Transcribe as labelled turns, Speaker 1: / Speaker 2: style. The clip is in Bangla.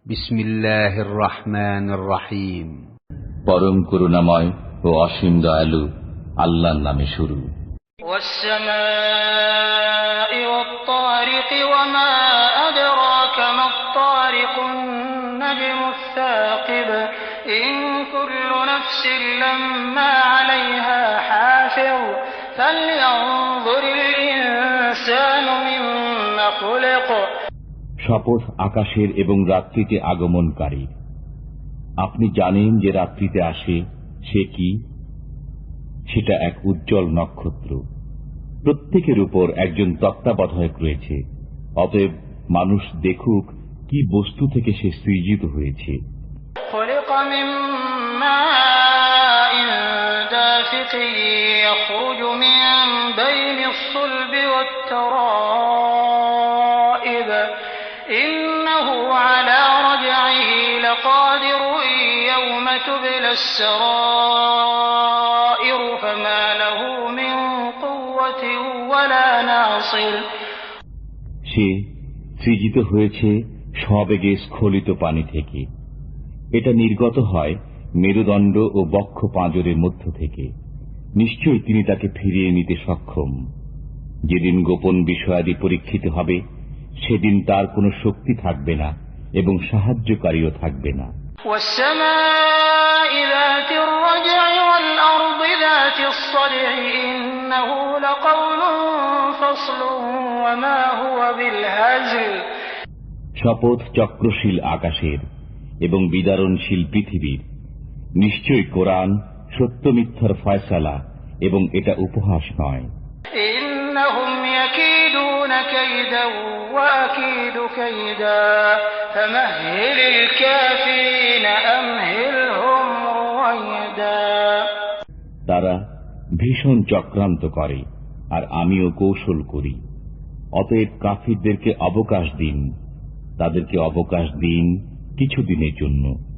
Speaker 1: বিসমিল্লাহির রহমানির রহিম।
Speaker 2: পরম করুণাময় ও অসীম দয়ালু আল্লাহর নামে শুরু।
Speaker 3: ওয়াস-সামাঈ ওয়াত-তারিক ওয়া মা আদরাকা মাত-তারিকুন নাজমুস-সাকিব ইন কুল্লু নাফসিন লাম্মা আলাইহা হাফিজ ফালইয়ানজুরিল ইনসানু মিম্মা খুলিক।
Speaker 2: শপথ আকাশের এবং রাত্রিতে আগমনকারী। আপনি জানেন যে রাত্রিতে আসে সে কি? সেটা এক উজ্জ্বল নক্ষত্র। প্রত্যেকের উপর একজন তত্ত্বাবধায়ক রয়েছে। অতএব মানুষ দেখুক কি বস্তু থেকে সে সৃজিত হয়েছে। সে সৃজিত হয়েছে সবেগে স্খলিত পানি থেকে। এটা নির্গত হয় মেরুদণ্ড ও বক্ষ পাঁজরের মধ্য থেকে। নিশ্চয়ই তিনি তাকে ফিরিয়ে নিতে সক্ষম। যেদিন গোপন বিষয়াদি পরীক্ষিত হবে সেদিন তার কোনো শক্তি থাকবে না এবং সাহায্যকারীও থাকবে না। শপথ চক্রশীল আকাশের এবং বিদারণশীল পৃথিবীর। নিশ্চয়ই কোরআন সত্য মিথ্যার ফয়সালা এবং এটা উপহাস নয়।
Speaker 3: ইন্নাহুম ইয়াকিদুনা কাইদান ওয়া আকিদু কাইদা ফামাহহিলিল কাফিরিনা আমহিলহুম রুওয়াইদা।
Speaker 2: তারা ভীষণ চক্রান্ত করে আর আমিও কৌশল করি। অতএব কাফিরদেরকে অবকাশ দিন, তাদেরকে অবকাশ দিন কিছুদিনের জন্য।